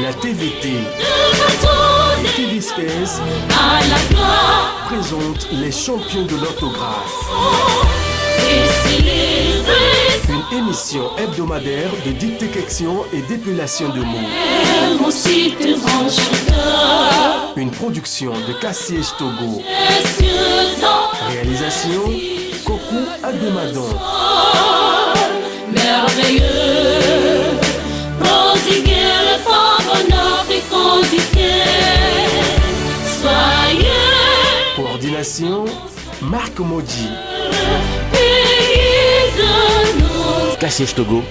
La TVT et TV16 présentent les champions de l'orthographe. Une émission hebdomadaire de dictée-correction et d'épellation de mots. Une production de Cassiège Togo. Réalisation Kokou Ademadon. Merveilleux, prodiguer le pauvre Africain du soyez. Coordination Marc Maudit. Pays de nous. Cassiège Togo,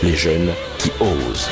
les jeunes qui osent.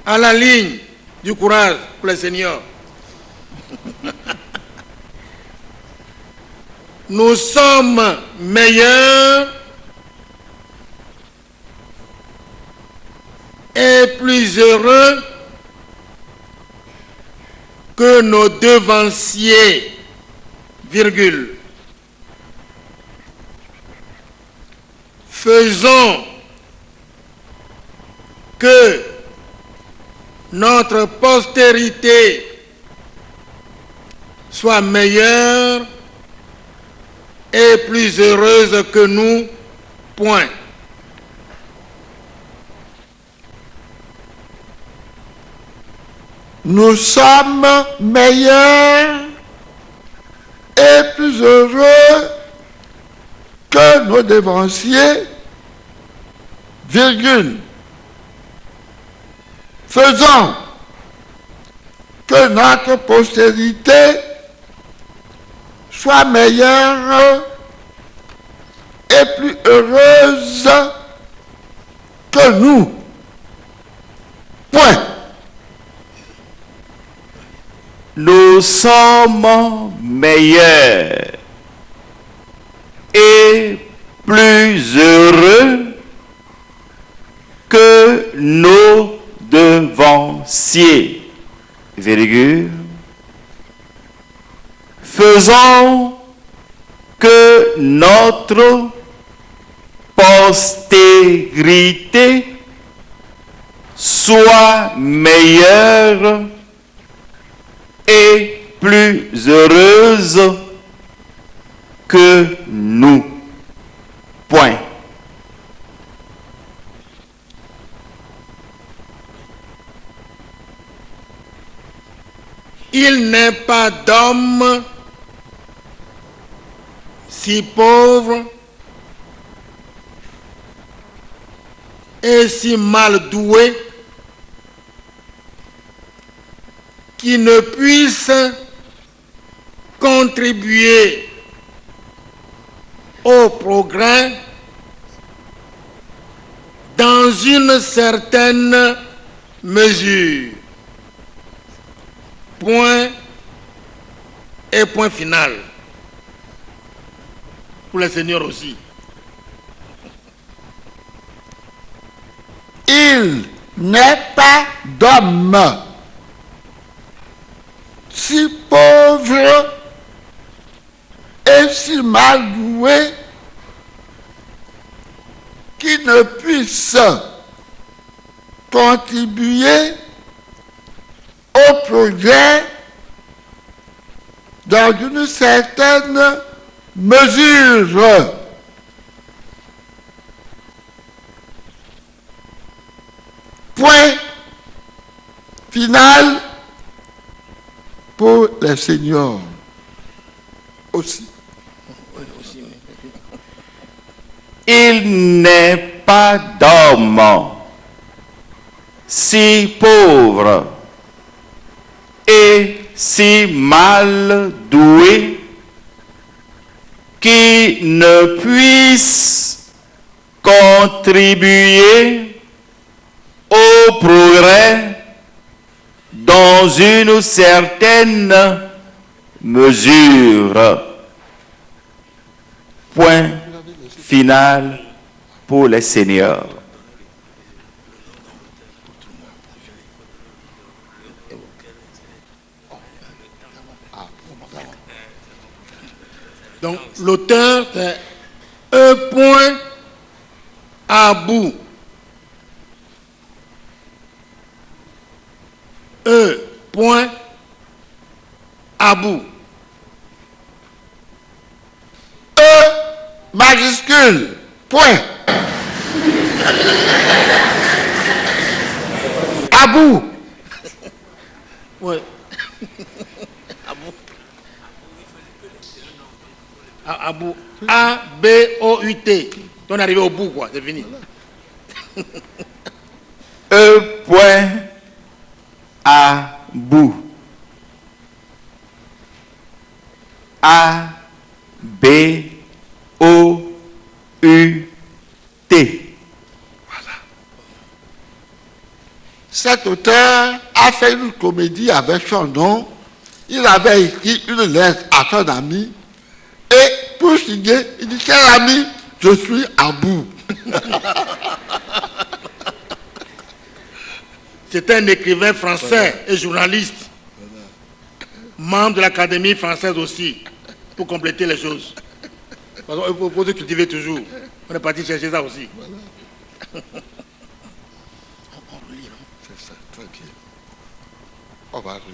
À la ligne du courage pour les seniors. Nous sommes meilleurs et plus heureux que nos devanciers, virgule. Faisons que notre postérité soit meilleure et plus heureuse que nous, point. Nous sommes meilleurs et plus heureux que nos devanciers, virgule. Faisons que notre postérité soit meilleure et plus heureuse que nous. Point. Nous sommes meilleurs et plus heureux que nos devanciers, virgule. Faisons que notre postérité soit meilleure et plus heureuse que nous. Point. Il n'est pas d'homme si pauvre et si mal doué qui ne puisse contribuer au progrès dans une certaine mesure. Point et point final. Pour les seigneurs aussi. Il n'est pas d'homme si pauvre et si mal doué qui ne puisse contribuer au progrès dans une certaine mesure. Point final pour les seigneurs aussi. Il n'est pas d'homme si pauvre et si mal doué qui ne puisse contribuer au progrès dans une certaine mesure. Point final pour les seigneurs. Donc l'auteur c'est E. Abou. E. Abou. E majuscule. Point. Abou. Ouais. Abou. Abou. A-B-O-U-T. On est arrivé au bout, quoi. C'est fini. Abou. A-B-O-U-T. Voilà. Cet auteur a fait une comédie avec son nom. Il avait écrit une lettre à son ami. Et pour signer, il dit, cher ami, je suis à bout. C'était un écrivain français et journaliste, membre de l'Académie française aussi, pour compléter les choses. Parce qu'il faut se cultiver toujours. On est parti chercher ça aussi. C'est ça, très bien. On va relire.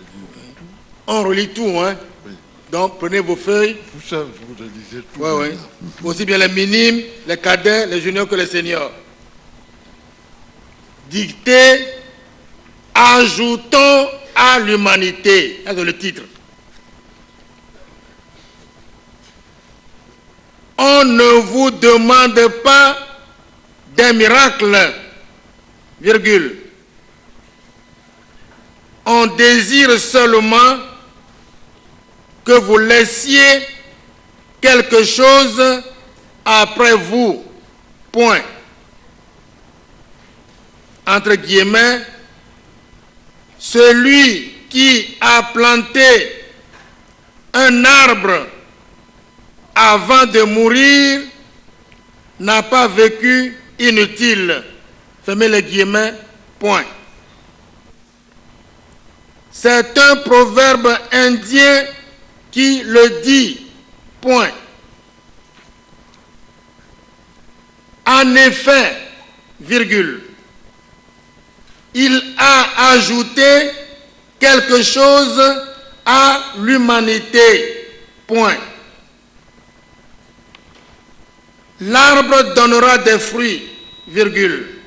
On relit tout, hein. Oui. Donc prenez vos feuilles. Vous relisez tout. Ouais, ouais. Aussi bien les minimes, les cadets, les juniors que les seniors. Dictée, ajoutons à l'humanité. C'est le titre. On ne vous demande pas des miracles, virgule. On désire seulement que vous laissiez quelque chose après vous. Point. Entre guillemets, celui qui a planté un arbre avant de mourir n'a pas vécu inutile. Fermez les guillemets. Point. C'est un proverbe indien qui le dit. Point. En effet, virgule, il a ajouté quelque chose à l'humanité. Point. L'arbre donnera des fruits, virgule,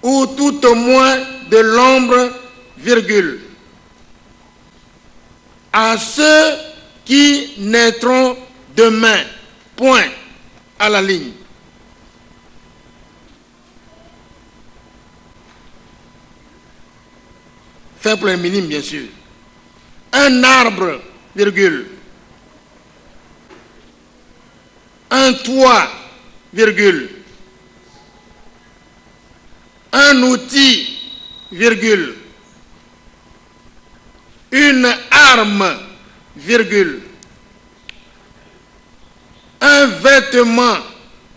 ou tout au moins de l'ombre, virgule, à ceux qui naîtront demain. Point. À la ligne. Fait pour les minimes, bien sûr. Un arbre, virgule, un toit, virgule, un outil, virgule, une arme, virgule, un vêtement,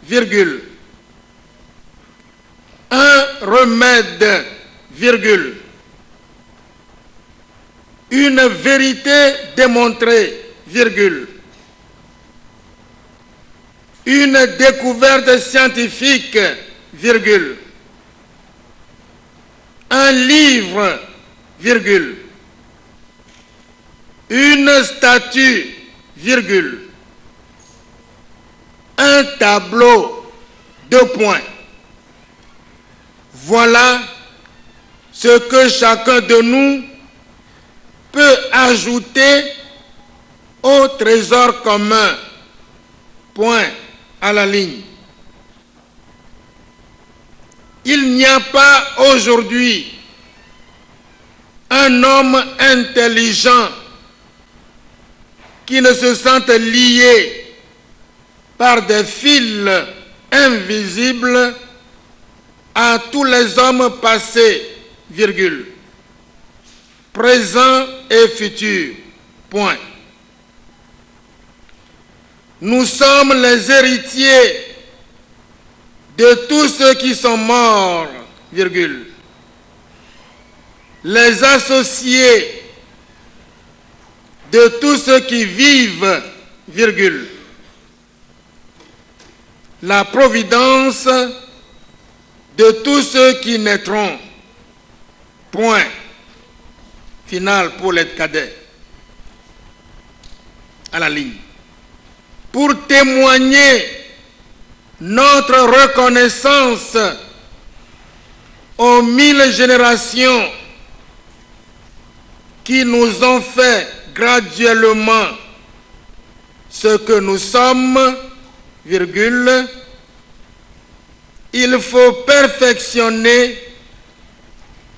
virgule, un remède, virgule, une vérité démontrée, virgule, une découverte scientifique, virgule, un livre, virgule, une statue, virgule, un tableau, 2 points. Voilà ce que chacun de nous peut ajouter au trésor commun, point à la ligne. Il n'y a pas aujourd'hui un homme intelligent qui ne se sente lié par des fils invisibles à tous les hommes passés, virgule, présents et futurs, point. Nous sommes les héritiers de tous ceux qui sont morts, virgule, les associés de tous ceux qui vivent, virgule, la providence de tous ceux qui naîtront, point final pour les cadets, à la ligne, pour témoigner notre reconnaissance aux 1000 générations qui nous ont fait graduellement ce que nous sommes, virgule, il faut perfectionner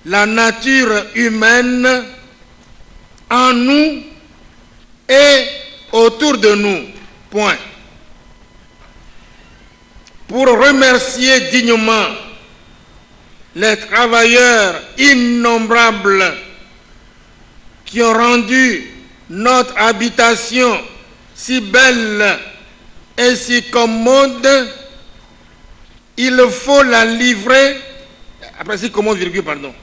la nature humaine en nous et autour de nous, point. Pour remercier dignement les travailleurs innombrables qui ont rendu notre habitation si belle et si commode, il faut la livrer, après si commode, virgule, pardon,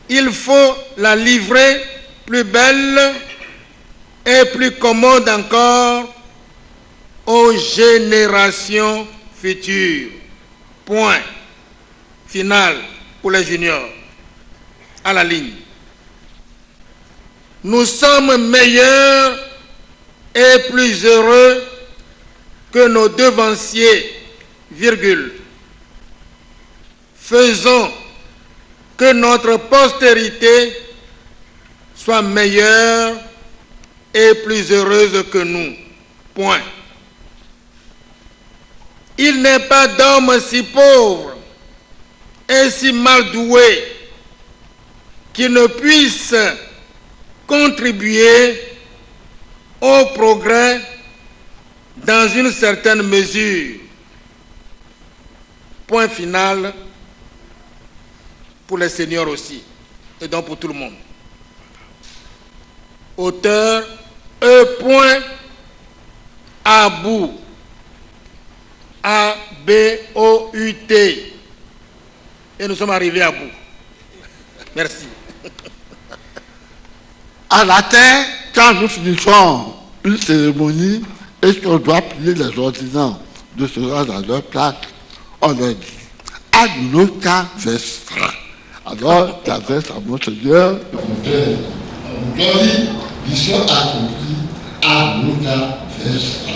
il faut la livrer plus belle et plus commode encore aux générations futures. Point final pour les juniors. À la ligne. Nous sommes meilleurs et plus heureux que nos devanciers, virgule. Faisons que notre postérité soit meilleure et plus heureuse que nous. Point. Il n'est pas d'homme si pauvre et si mal doué qui ne puisse contribuer au progrès dans une certaine mesure. Point final pour les seniors aussi, et donc pour tout le monde. Auteur E. About, A-B-O-U-T. Et nous sommes arrivés à bout. Merci. À la terre, quand nous finissons une cérémonie et qu'on doit plier les ordonnances de se rendre à leur place, on leur dit ad nota vestra. Alors, la veste à mon Seigneur, on dit, ils sont accomplis ad nota vestra.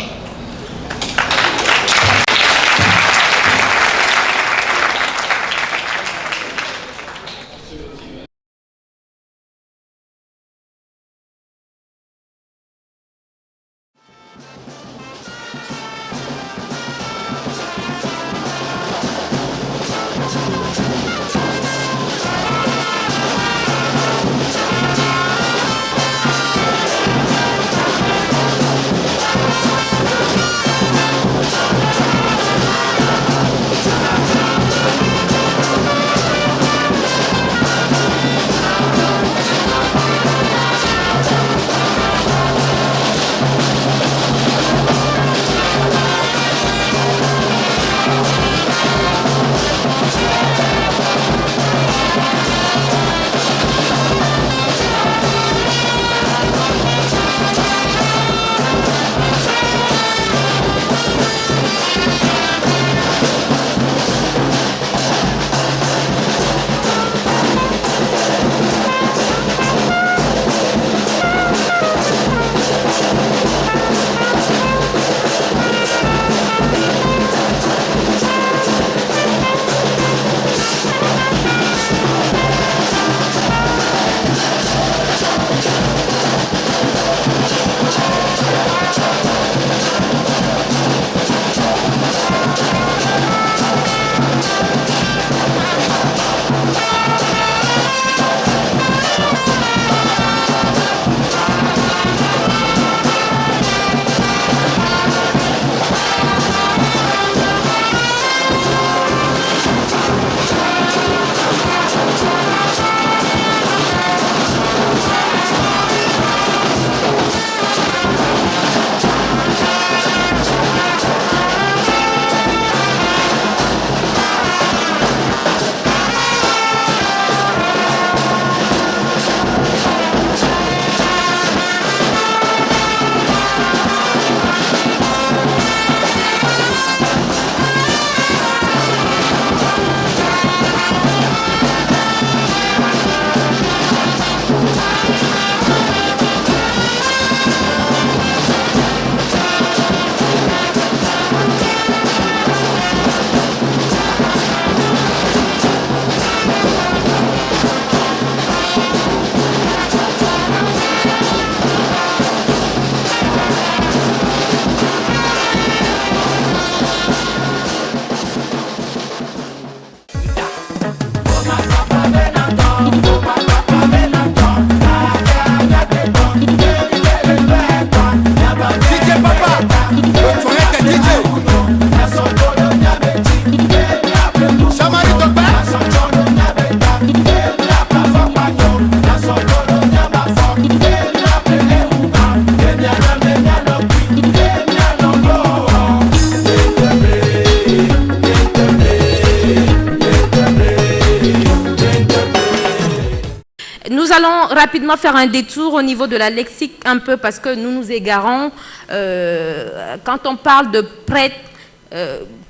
allons rapidement faire un détour au niveau de la lexique un peu parce que nous nous égarons. Quand on parle de prêtre,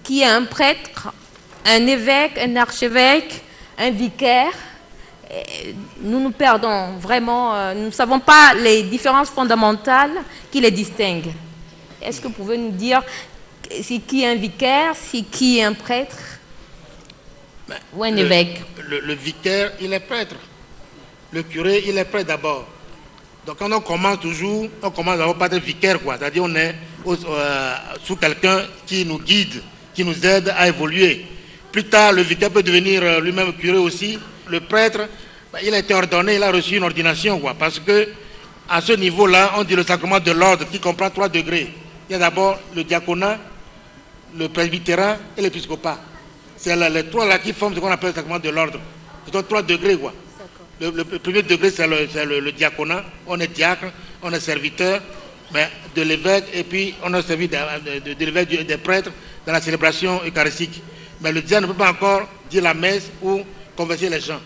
qui est un prêtre, un évêque, un archevêque, un vicaire, nous nous perdons vraiment. Nous ne savons pas les différences fondamentales qui les distinguent. Est-ce que vous pouvez nous dire c'est qui un vicaire, c'est qui un prêtre ou un évêque? Le vicaire, il est prêtre. Le curé, il est prêtre d'abord. Donc quand on commence toujours, on commence d'abord par être vicaire, quoi. C'est-à-dire on est sous quelqu'un qui nous guide, qui nous aide à évoluer. Plus tard, le vicaire peut devenir lui-même curé aussi. Le prêtre, il a été ordonné, il a reçu une ordination, quoi. Parce que à ce niveau-là, on dit le sacrement de l'ordre qui comprend 3 degrés. Il y a d'abord le diaconat, le presbytérat et l'épiscopat. C'est les 3 là qui forment ce qu'on appelle le sacrement de l'ordre. Ce sont 3 degrés, quoi. Le premier degré, c'est le diaconat. On est diacre, on est serviteur de l'évêque, et puis on a servi de l'évêque des prêtres dans la célébration eucharistique. Mais le diacre ne peut pas encore dire la messe ou converser les gens.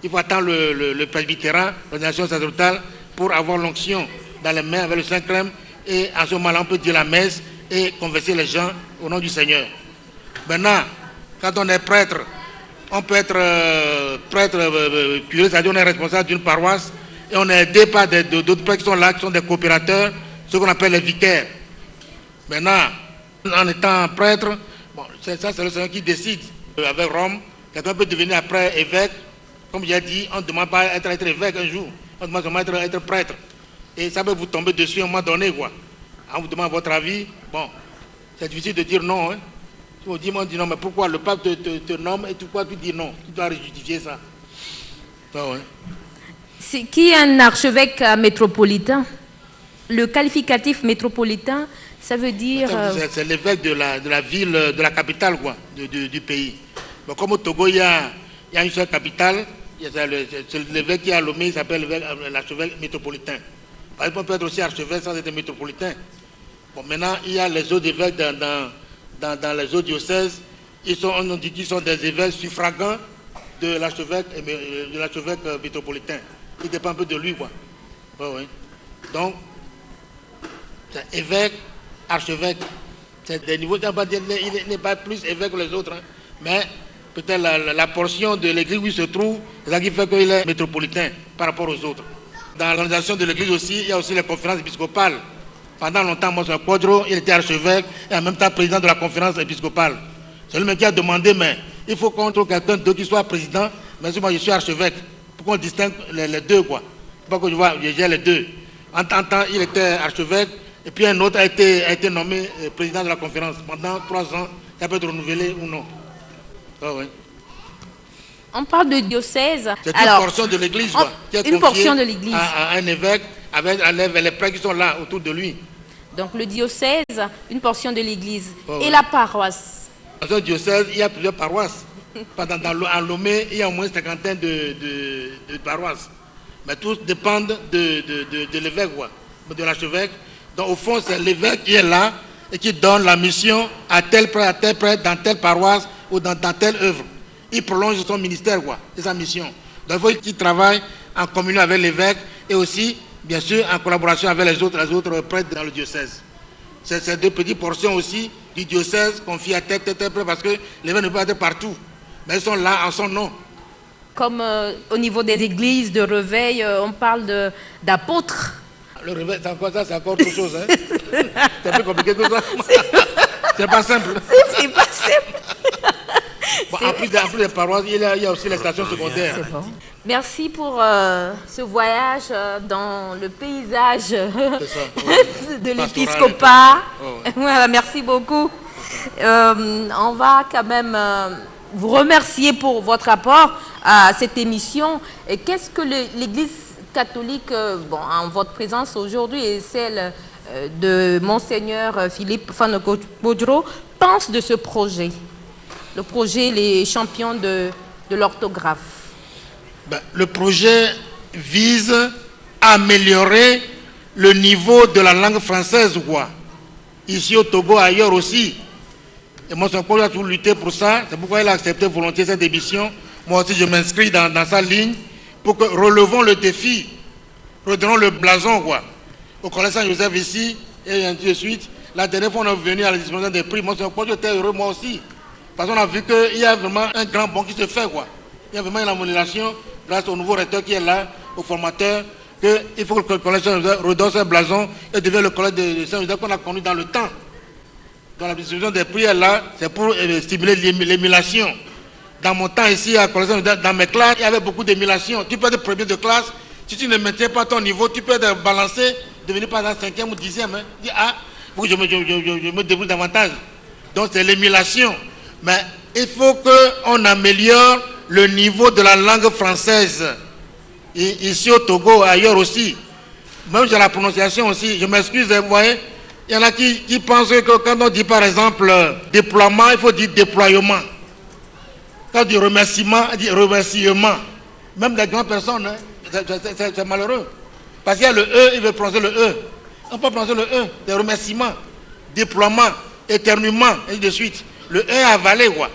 Il faut attendre le presbytérat, l'ordination sacerdotale, pour avoir l'onction dans les mains avec le Saint-Crème, et à ce moment-là, on peut dire la messe et converser les gens au nom du Seigneur. Maintenant, quand on est prêtre, on peut être prêtre curé, c'est-à-dire on est responsable d'une paroisse et on est aidé par d'autres prêtres qui sont là, qui sont des coopérateurs, ce qu'on appelle les vicaires. Maintenant, en étant prêtre, bon, ça c'est le Seigneur qui décide. Avec Rome, quelqu'un peut devenir après évêque. Comme j'ai dit, on ne demande pas à être évêque un jour, on demande seulement à être prêtre. Et ça peut vous tomber dessus à un moment donné, quoi. On vous demande votre avis, bon, c'est difficile de dire non, hein. On dit non, mais pourquoi le pape te nomme et pourquoi tu dis non? Tu dois justifier ça. Ah ouais. C'est qui est un archevêque métropolitain? Le qualificatif métropolitain, ça veut dire... C'est l'évêque de la ville, de la capitale, quoi, du pays. Bon, comme au Togo, il y a une seule capitale, c'est l'évêque qui a Lomé, il s'appelle l'archevêque métropolitain. Par exemple, on peut être aussi archevêque sans être métropolitain. Bon, maintenant, il y a les autres évêques dans les autres diocèses, on dit qu'ils sont des évêques suffragants de l'archevêque métropolitain. Il dépend un peu de lui, quoi. Ouais, ouais. Donc, c'est évêque, archevêque. C'est des niveaux, il n'est pas plus évêque que les autres, hein. Mais peut-être la portion de l'église où il se trouve, c'est ça qui fait qu'il est métropolitain par rapport aux autres. Dans l'organisation de l'église aussi, il y a aussi les conférences épiscopales. Pendant longtemps, Monseigneur Quadro, il était archevêque et en même temps président de la conférence épiscopale. C'est lui-même qui a demandé, mais il faut qu'on trouve quelqu'un d'autre qui soit président, mais moi je suis archevêque. Pourquoi on distingue les deux, quoi? Pourquoi je gère les deux? En temps, il était archevêque, et puis un autre a été nommé président de la conférence. Pendant 3 ans, ça peut être renouvelé ou non. Ah, ouais. On parle de diocèse. C'est une portion de l'église, quoi, qui est une portion de l'église à un évêque avec les prêtres qui sont là autour de lui. Donc le diocèse, une portion de l'église. Et la paroisse? Dans ce diocèse, il y a plusieurs paroisses. À Lomé, il y a au moins une cinquantaine de paroisses. Mais tous dépendent de l'évêque, de l'archevêque. Donc au fond, c'est l'évêque qui est là et qui donne la mission à tel prêtre, dans telle paroisse ou dans telle œuvre. Il prolonge son ministère, quoi, et sa mission. Donc il faut qu'il travaille en communion avec l'évêque et aussi, bien sûr, en collaboration avec les autres prêtres dans le diocèse. C'est ces 2 petites portions aussi du diocèse confiées à tel prêtre, parce que l'évêque ne peut pas être partout. Mais ils sont là en son nom. Comme au niveau des églises de réveil, on parle d'apôtres. Le réveil, c'est encore ça, c'est encore autre chose. Hein. C'est plus compliqué que ça. C'est pas simple. C'est pas simple. Bon, en plus des paroisses, il y a aussi les stations secondaires. C'est bon. Merci pour ce voyage dans le paysage de l'épiscopat. Oh, ouais. Voilà, merci beaucoup. On va quand même vous remercier pour votre apport à cette émission. Et qu'est-ce que l'Église catholique, en votre présence aujourd'hui et celle de Monseigneur Philippe Fanoko-Bodro, pense de ce projet? Le projet Les Champions de l'orthographe. Le projet vise à améliorer le niveau de la langue française, quoi. Ici au Togo, ailleurs aussi. Et moi, c'est a toujours lutté pour ça. C'est pourquoi il a accepté volontiers cette émission. Moi aussi, je m'inscris dans sa ligne pour que relevons le défi, redonnons le blason, quoi. Au collège Saint-Joseph ici, et ainsi de suite. La dernière fois, on est venu à la distribution des prix. Moi, j'étais heureux, moi aussi. Parce qu'on a vu qu'il y a vraiment un grand bond qui se fait, quoi. Il y a vraiment une amélioration grâce au nouveau recteur qui est là, au formateur, qu'il faut que le collège Saint-Joseph redonne ce blason et devienne le collège de Saint-Joseph qu'on a connu dans le temps. Dans la distribution des prix est là, c'est pour stimuler l'émulation. Dans mon temps ici, à collège Saint-Joseph, dans mes classes, il y avait beaucoup d'émulation. Tu peux être premier de classe, si tu ne maintiens pas ton niveau, tu peux être balancé, devenir par exemple 5e ou 10e. Hein. Dis, ah, il faut que je me débrouille davantage. Donc c'est l'émulation. Mais il faut qu'on améliore le niveau de la langue française. Et ici au Togo, ailleurs aussi. Même sur la prononciation aussi. Je m'excuse, vous voyez. Il y en a qui pensent que quand on dit par exemple déploiement, il faut dire déploiement. Quand on dit remerciement, on dit remerciement. Même des grandes personnes, hein, c'est malheureux. Parce qu'il y a le E, il veut prononcer le E. On peut prononcer le E, des remerciements, déploiement, éternuement, et ainsi de suite. Le E est avalé, quoi.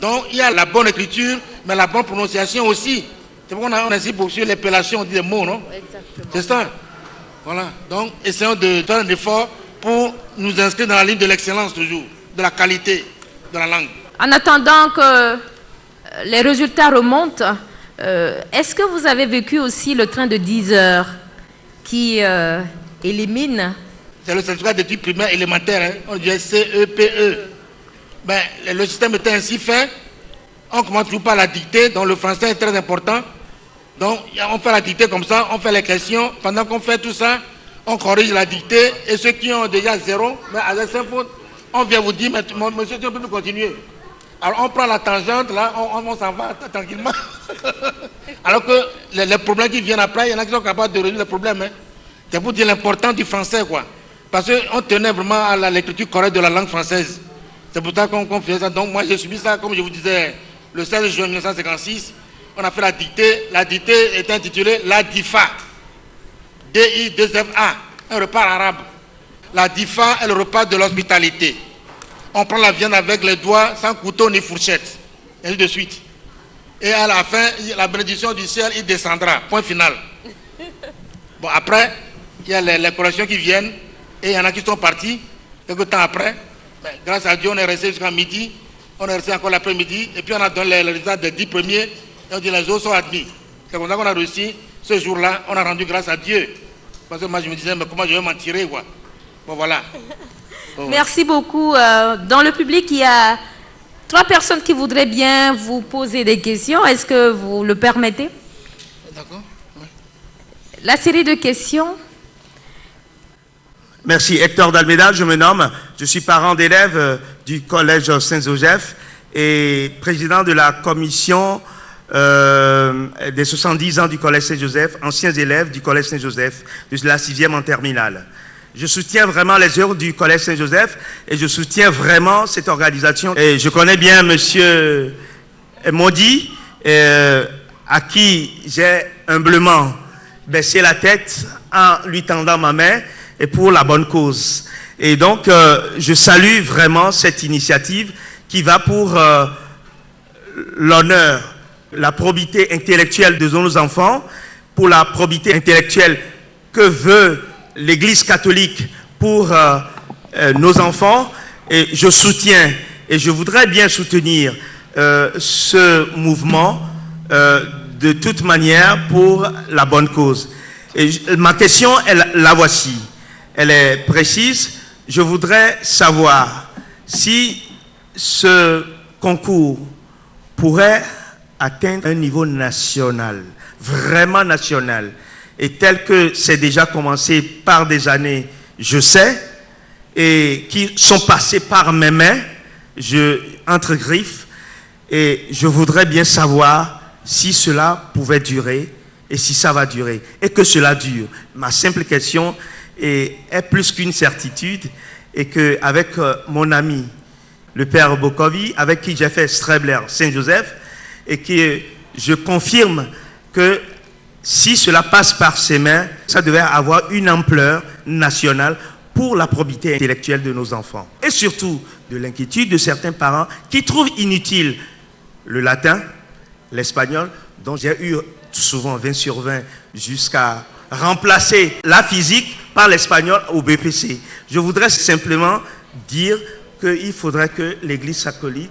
Donc il y a la bonne écriture, mais la bonne prononciation aussi. C'est pourquoi on a ici pour sur l'épellation, on dit des mots, non? Exactement. C'est ça. Voilà. Donc essayons de faire un effort pour nous inscrire dans la ligne de l'excellence toujours, de la qualité de la langue. En attendant que les résultats remontent, est-ce que vous avez vécu aussi le train de 10 heures qui élimine? C'est le certificat d'études primaires élémentaires, hein. On dit CEPE. Ben, le système était ainsi fait. On commence toujours par la dictée, donc le français est très important. Donc on fait la dictée comme ça, on fait les questions. Pendant qu'on fait tout ça, on corrige la dictée. Et ceux qui ont déjà 0, mais avec 5 fautes, on vient vous dire, mais monsieur, tu peux plus continuer. Alors on prend la tangente, là, on s'en va tranquillement. Alors que les problèmes qui viennent après, il y en a qui sont capables de résoudre les problèmes. Hein. C'est pour dire l'importance du français, quoi. Parce qu'on tenait vraiment à l'écriture correcte de la langue française. C'est pour ça qu'on fait ça. Donc moi j'ai subi ça, comme je vous disais, le 16 juin 1956. On a fait la dictée. La dictée était intitulée La Difa. D-I-2-F-A. Un repas arabe. La Difa est le repas de l'hospitalité. On prend la viande avec les doigts, sans couteau ni fourchette. Et ainsi de suite. Et à la fin, la bénédiction du ciel, il descendra. Point final. Bon, après, il y a les collections qui viennent. Et il y en a qui sont partis. Quelques temps après. Mais grâce à Dieu, on est resté jusqu'à midi. On est resté encore l'après-midi. Et puis on a donné les résultats des 10 premiers. Et on dit les autres sont admis. C'est comme ça qu'on a réussi. Ce jour-là, on a rendu grâce à Dieu. Parce que moi, je me disais, mais comment je vais m'en tirer, quoi. Bon, voilà. Bon, merci beaucoup. Dans le public, il y a 3 personnes qui voudraient bien vous poser des questions. Est-ce que vous le permettez? D'accord. Oui. La série de questions. Merci. Hector Dalméda, je me nomme. Je suis parent d'élèves du collège Saint-Joseph et président de la commission des 70 ans du collège Saint-Joseph, anciens élèves du collège Saint-Joseph, de la 6e en terminale. Je soutiens vraiment les œuvres du collège Saint-Joseph et je soutiens vraiment cette organisation. Et je connais bien monsieur Maudit, à qui j'ai humblement baissé la tête en lui tendant ma main et pour la bonne cause. Et donc, je salue vraiment cette initiative qui va pour l'honneur, la probité intellectuelle de nos enfants, pour la probité intellectuelle que veut l'Église catholique pour nos enfants. Et je soutiens, et je voudrais bien soutenir ce mouvement de toute manière pour la bonne cause. Et ma question, la voici. Elle est précise. Je voudrais savoir si ce concours pourrait atteindre un niveau national, vraiment national, et tel que c'est déjà commencé par des années, je sais, et qui sont passés par mes mains, entre griffes, et je voudrais bien savoir si cela pouvait durer, et si ça va durer, et que cela dure. Ma simple question est plus qu'une certitude, et qu'avec mon ami, le père Bokovi, avec qui j'ai fait Strebler Saint-Joseph, et que je confirme que si cela passe par ses mains, ça devait avoir une ampleur nationale pour la probité intellectuelle de nos enfants. Et surtout, de l'inquiétude de certains parents qui trouvent inutile le latin, l'espagnol, dont j'ai eu souvent 20 sur 20, jusqu'à remplacer la physique par l'espagnol au BPC. Je voudrais simplement dire qu'il faudrait que l'Église catholique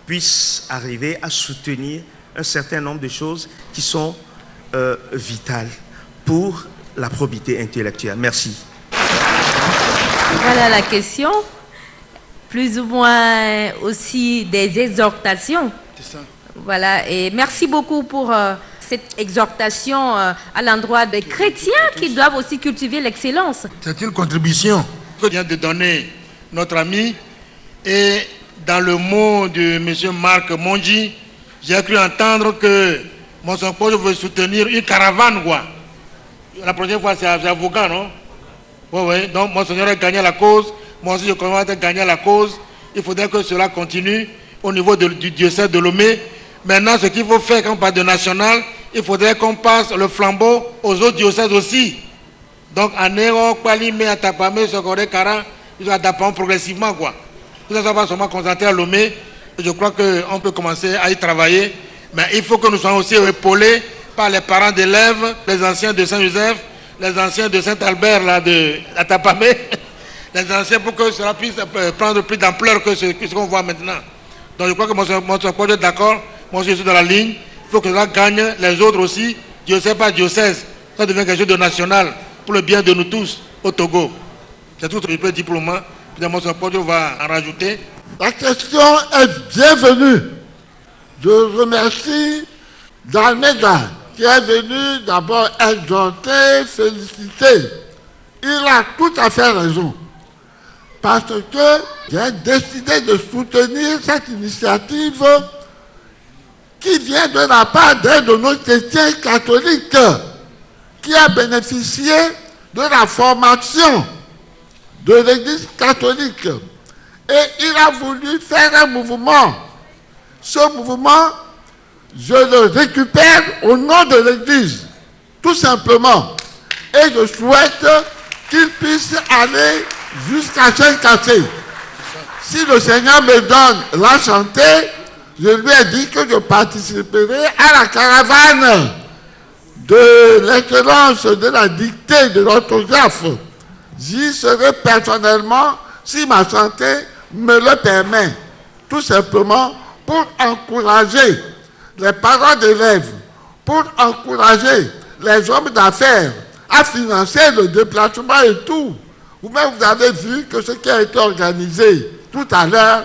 puisse arriver à soutenir un certain nombre de choses qui sont vitales pour la probité intellectuelle. Merci. Voilà la question. Plus ou moins aussi des exhortations. C'est ça. Voilà, et merci beaucoup pour cette exhortation à l'endroit des chrétiens qui doivent aussi cultiver l'excellence. C'est une contribution que vient de donner notre ami. Et dans le mot de M. Marc Mondji, j'ai cru entendre que Monseigneur Pojo veut soutenir une caravane, quoi. La prochaine fois, c'est avocat, non? Oui. Donc, Monseigneur a gagné la cause. Moi aussi, je commence à gagner la cause. Il faudrait que cela continue au niveau du diocèse de Lomé. Maintenant, ce qu'il faut faire quand on parle de national, il faudrait qu'on passe le flambeau aux autres diocèses aussi. Donc, à Néro, Palime, à Tapame, Sokoré, Kara, ils adaptent progressivement, quoi. Tout ça va seulement concentrer à Lomé. Je crois qu'on peut commencer à y travailler. Mais il faut que nous soyons aussi épaulés par les parents d'élèves, les anciens de Saint-Joseph, les anciens de Saint-Albert, là, de Tapame, les anciens, pour que cela puisse prendre plus d'ampleur que ce qu'on voit maintenant. Donc, je crois que mon point est d'accord. Moi, je suis dans la ligne. Il faut que cela gagne les autres aussi, diocèse par diocèse. Ça devient quelque chose de national pour le bien de nous tous au Togo. C'est tout ce que je peux dire pour le moment. Mon point va en rajouter. La question est bienvenue. Je remercie Dalmeda qui est venu d'abord exhorter, féliciter. Il a tout à fait raison. Parce que j'ai décidé de soutenir cette initiative qui vient de la part d'un de nos chrétiens catholiques qui a bénéficié de la formation de l'Église catholique. Et il a voulu faire un mouvement. Ce mouvement, je le récupère au nom de l'Église, tout simplement. Et je souhaite qu'il puisse aller jusqu'à Saint-Cassé. Si le Seigneur me donne la santé, je lui ai dit que je participerai à la caravane de l'excellence de la dictée de l'orthographe. J'y serai personnellement si ma santé me le permet, tout simplement pour encourager les parents d'élèves, pour encourager les hommes d'affaires à financer le déplacement et tout. Vous-même, vous avez vu que ce qui a été organisé tout à l'heure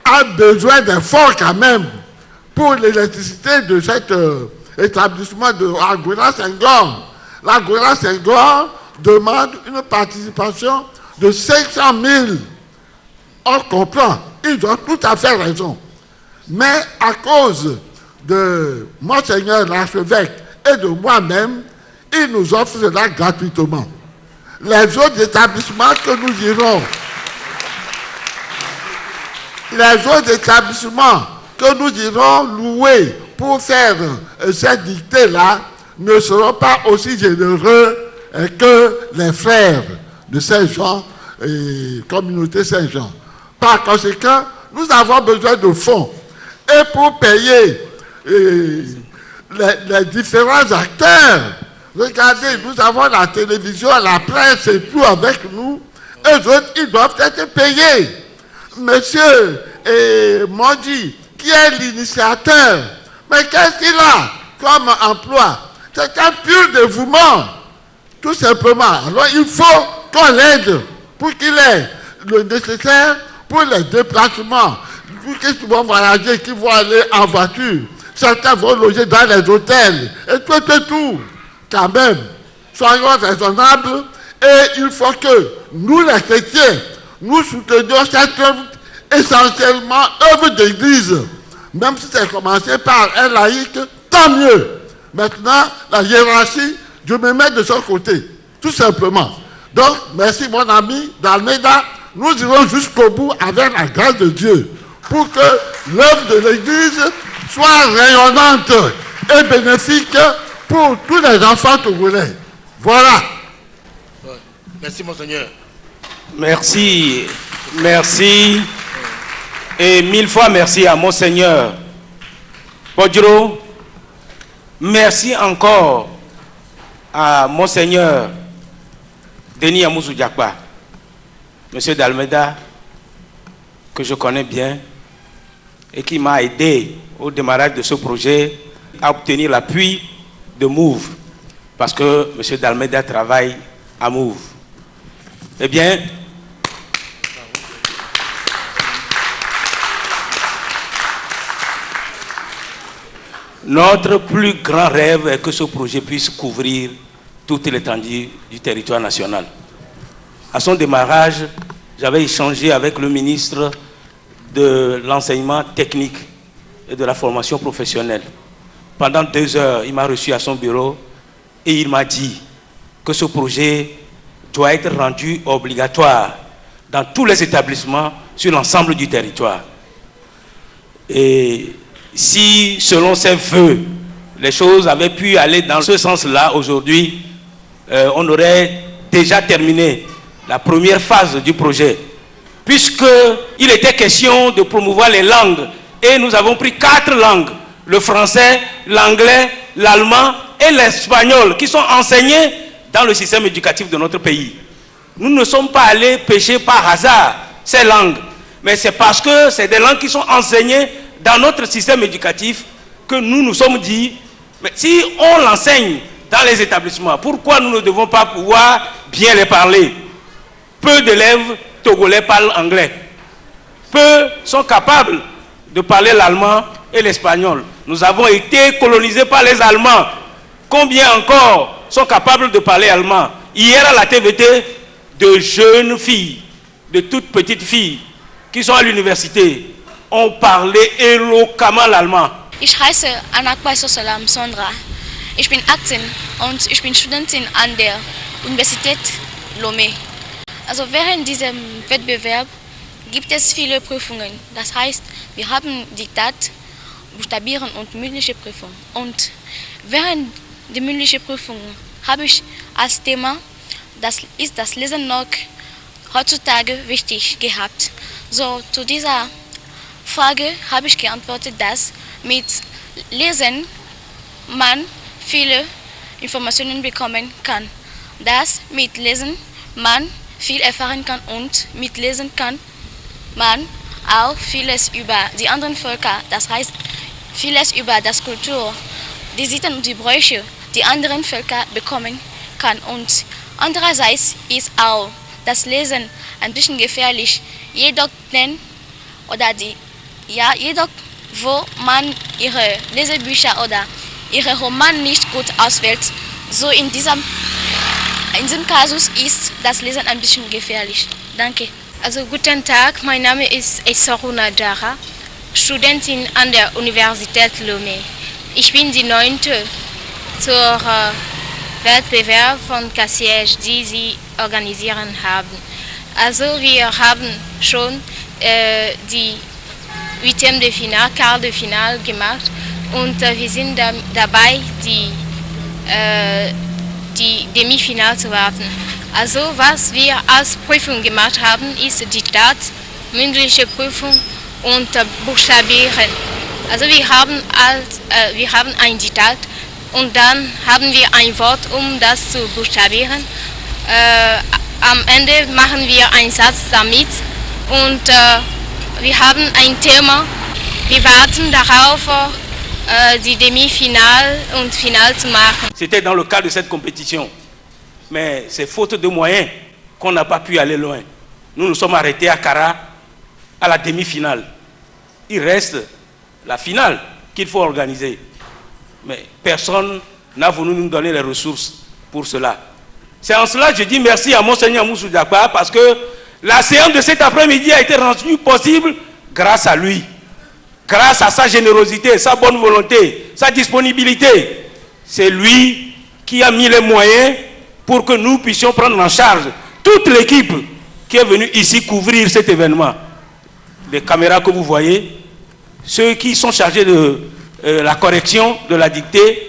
a besoin d'efforts quand même pour l'électricité de cet établissement de l'Agora Senghor. L'Agora Senghor demande une participation de 500 000. On comprend, ils ont tout à fait raison. Mais à cause de Monseigneur l'archevêque et de moi-même, ils nous offrent cela gratuitement. Les autres établissements que nous irons, louer pour faire cette dictée-là ne seront pas aussi généreux que les frères de Saint-Jean et communauté Saint-Jean. Par conséquent, nous avons besoin de fonds. Et pour payer les différents acteurs, regardez, nous avons la télévision, la presse et tout avec nous. Eux autres, ils doivent être payés. Monsieur Mondji, qui est l'initiateur, mais qu'est-ce qu'il a comme emploi? C'est un pur dévouement, tout simplement. Alors il faut qu'on l'aide pour qu'il ait le nécessaire pour les déplacements. Pour qu'ils vont voyager, qu'ils vont aller en voiture. Certains vont loger dans les hôtels. Et tout. Quand même, soyons raisonnables. Et il faut que nous, les chrétiens, nous soutenions cette œuvre, essentiellement œuvre d'église. Même si c'est commencé par un laïc, tant mieux. Maintenant, la hiérarchie, je me mets de son côté. Tout simplement. Donc, merci mon ami Dalmeda. Nous irons jusqu'au bout avec la grâce de Dieu pour que l'œuvre de l'Église soit rayonnante et bénéfique pour tous les enfants togolais. Voilà. Merci, Monseigneur. Merci. Et 1000 fois merci à Monseigneur Podjro. Merci encore à Monseigneur Denis Amouzou Diakpa, Monsieur d'Almeida, que je connais bien et qui m'a aidé au démarrage de ce projet à obtenir l'appui de Move, parce que M. d'Almeida travaille à Move. Eh bien, notre plus grand rêve est que ce projet puisse couvrir toute l'étendue du territoire national. À son démarrage, j'avais échangé avec le ministre de l'enseignement technique et de la formation professionnelle. Pendant 2 heures, il m'a reçu à son bureau et il m'a dit que ce projet doit être rendu obligatoire dans tous les établissements sur l'ensemble du territoire. Et si, selon ses vœux, les choses avaient pu aller dans ce sens-là aujourd'hui, on aurait déjà terminé la première phase du projet, puisqu'il était question de promouvoir les langues. Et nous avons pris 4 langues, le français, l'anglais, l'allemand et l'espagnol, qui sont enseignés dans le système éducatif de notre pays. Nous ne sommes pas allés pêcher par hasard ces langues, mais c'est parce que c'est des langues qui sont enseignées dans notre système éducatif que nous nous sommes dit, mais si on l'enseigne dans les établissements, pourquoi nous ne devons pas pouvoir bien les parler? Peu d'élèves togolais parlent anglais. Peu sont capables de parler l'allemand et l'espagnol. Nous avons été colonisés par les Allemands. Combien encore sont capables de parler allemand? Hier à la TVT, de jeunes filles, de toutes petites filles qui sont à l'université, ont parlé éloquemment l'allemand. Ich heiße Anakba Sosalam Sondra. Ich bin 18 und ich bin Studentin an der Universität Lomé. Also während diesem Wettbewerb gibt es viele Prüfungen. Das heißt, wir haben Diktat, Buchstabieren und mündliche Prüfung. Und während der mündlichen Prüfung habe ich als Thema, das ist das Lesen noch heutzutage wichtig gehabt. So, zu dieser Frage habe ich geantwortet, dass mit Lesen man viele Informationen bekommen kann. Dass mit Lesen man viel erfahren kann und mit Lesen kann man auch vieles über die anderen Völker, das heißt vieles über das Kultur, die Sitten und die Bräuche, die anderen Völker bekommen kann. Und andererseits ist auch das Lesen ein bisschen gefährlich. Jedoch wo man ihre Lesebücher oder ihre Romane nicht gut auswählt, so in diesem Kasus ist das Lesen ein bisschen gefährlich. Danke. Also guten Tag, mein Name ist Esaruna Dara, Studentin an der Universität Lomé. Ich bin die 9. zur Wettbewerb von Cassiège, die sie organisieren haben. Also wir haben schon die 8. de Finale, Quart de Finale gemacht und wir sind dabei, die Demifinale zu warten. Also was wir als Prüfung gemacht haben, ist Diktat, mündliche Prüfung und Buchstabieren. Also wir haben ein Diktat und dann haben wir ein Wort, um das zu buchstabieren. Am Ende machen wir einen Satz damit und wir haben ein Thema. Wir warten darauf, die Demi-Finale und Finale zu machen. C'était dans le cadre de cette compétition. Mais c'est faute de moyens qu'on n'a pas pu aller loin. Nous nous sommes arrêtés à Kara, à la demi-finale. Il reste la finale qu'il faut organiser. Mais personne n'a voulu nous donner les ressources pour cela. C'est en cela que je dis merci à Monseigneur Amouzou Diakpa parce que la séance de cet après-midi a été rendue possible grâce à lui. Grâce à sa générosité, sa bonne volonté, sa disponibilité. C'est lui qui a mis les moyens pour que nous puissions prendre en charge toute l'équipe qui est venue ici couvrir cet événement. Les caméras que vous voyez, ceux qui sont chargés de la correction de la dictée,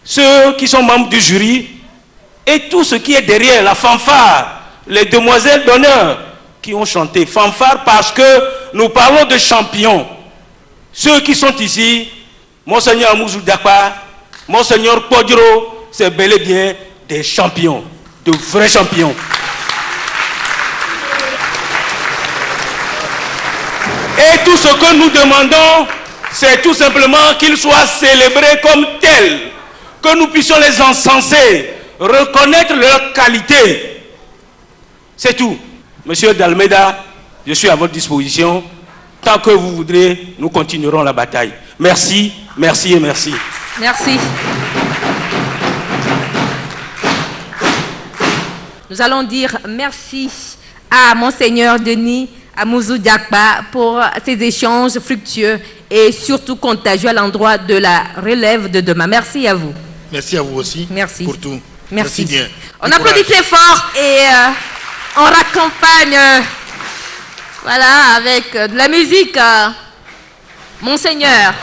ceux qui sont membres du jury, et tout ce qui est derrière, la fanfare, les demoiselles d'honneur qui ont chanté. Fanfare parce que nous parlons de champions. Ceux qui sont ici, Monseigneur Amouzou Diakpa, Monseigneur Podro, c'est bel et bien des champions, de vrais champions. Et tout ce que nous demandons, c'est tout simplement qu'ils soient célébrés comme tels, que nous puissions les encenser, reconnaître leur qualité. C'est tout. Monsieur D'Almeida, je suis à votre disposition. Tant que vous voudrez, nous continuerons la bataille. Merci, merci et merci. Merci. Nous allons dire merci à Monseigneur Denis Amouzou Diakba pour ces échanges fructueux et surtout contagieux à l'endroit de la relève de demain. Merci à vous. Merci à vous aussi. Merci. Pour tout. Merci bien. On applaudit très fort et on raccompagne voilà, avec de la musique. Monseigneur.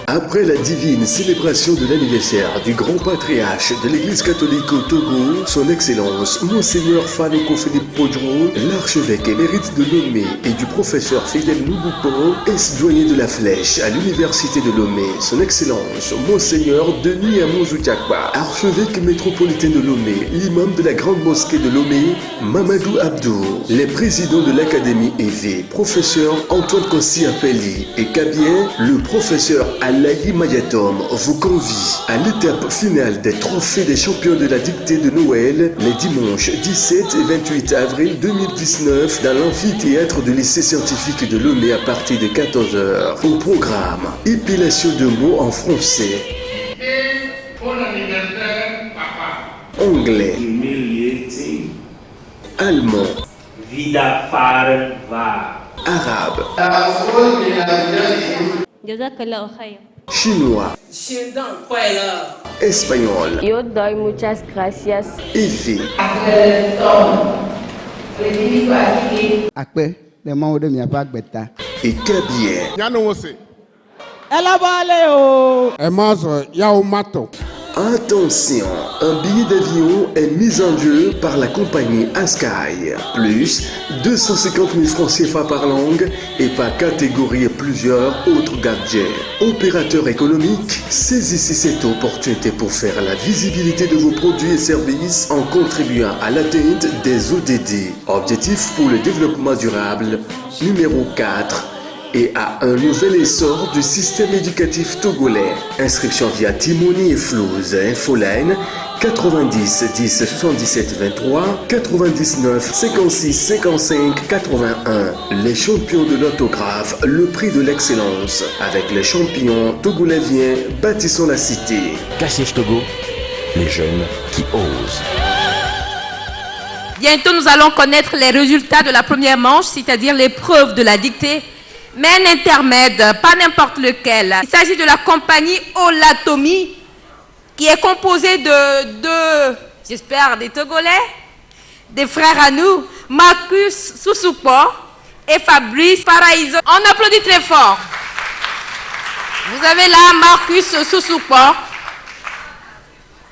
Après la divine célébration de l'anniversaire du grand patriarche de l'Église catholique au Togo, son Excellence Monseigneur Faneko Philippe Podro, l'archevêque émérite de Lomé et du professeur Fidel Noubouko, ex-doyen de la Flèche à l'Université de Lomé, son Excellence Monseigneur Denis Amouzou Diakba, archevêque métropolitain de Lomé, l'imam de la grande mosquée de Lomé, Mamadou Abdou, les présidents de l'Académie EV, professeur Antoine Kossi Apeli et Kabien, le professeur Alaï Mayatom vous convie à l'étape finale des trophées des champions de la dictée de Noël les dimanches 17 et 28 avril 2019 dans l'amphithéâtre du lycée scientifique de Lomé à partir de 14h. Au programme, épilation de mots en français, anglais, allemand, arabe, chinois, espagnol, Yo doy muchas gracias. Effet, et Kabien. Attention, un billet d'avion est mis en jeu par la compagnie Askai. Plus 250 000 francs CFA par langue et par catégorie et plusieurs autres gadgets. Opérateurs économiques, saisissez cette opportunité pour faire la visibilité de vos produits et services en contribuant à l'atteinte des ODD. Objectif pour le développement durable numéro 4. et à un nouvel essor du système éducatif togolais. Inscription via Timoni et Flouze, Infoline 90 10 77 23 99 56 55 81. Les champions de l'autographe, le prix de l'excellence. Avec les champions togolaisiens, bâtissons la cité. Cassiège Togo, les jeunes qui osent. Bientôt, nous allons connaître les résultats de la première manche, c'est-à-dire l'épreuve de la dictée. Mais un intermède, pas n'importe lequel. Il s'agit de la compagnie Olatomi, qui est composée de deux, j'espère, des Togolais, des frères à nous, Marcus Sousoupo et Fabrice Paraïso. On applaudit très fort. Vous avez là Marcus Sousoupo.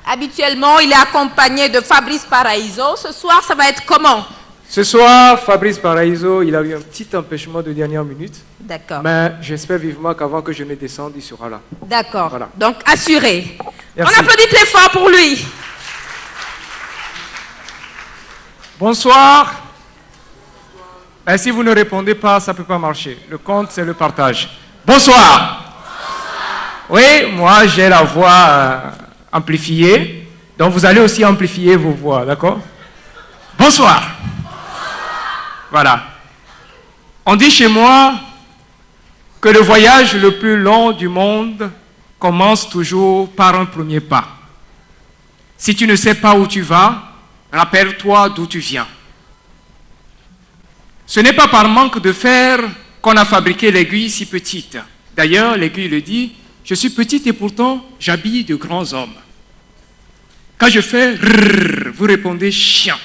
Habituellement, il est accompagné de Fabrice Paraïso. Ce soir, ça va être comment? Ce soir, Fabrice Paraïso, il a eu un petit empêchement de dernière minute. D'accord. Mais j'espère vivement qu'avant que je ne descende, il sera là. D'accord. Voilà. Donc, assuré. Merci. On applaudit très fort pour lui. Bonsoir. Et si vous ne répondez pas, ça ne peut pas marcher. Le compte, c'est le partage. Bonsoir. Oui, moi, j'ai la voix amplifiée. Donc, vous allez aussi amplifier vos voix, d'accord? Bonsoir. Voilà. On dit chez moi que le voyage le plus long du monde commence toujours par un premier pas. Si tu ne sais pas où tu vas, rappelle-toi d'où tu viens. Ce n'est pas par manque de fer qu'on a fabriqué l'aiguille si petite. D'ailleurs, l'aiguille le dit, je suis petite et pourtant j'habille de grands hommes. Quand je fais rrr, vous répondez chien.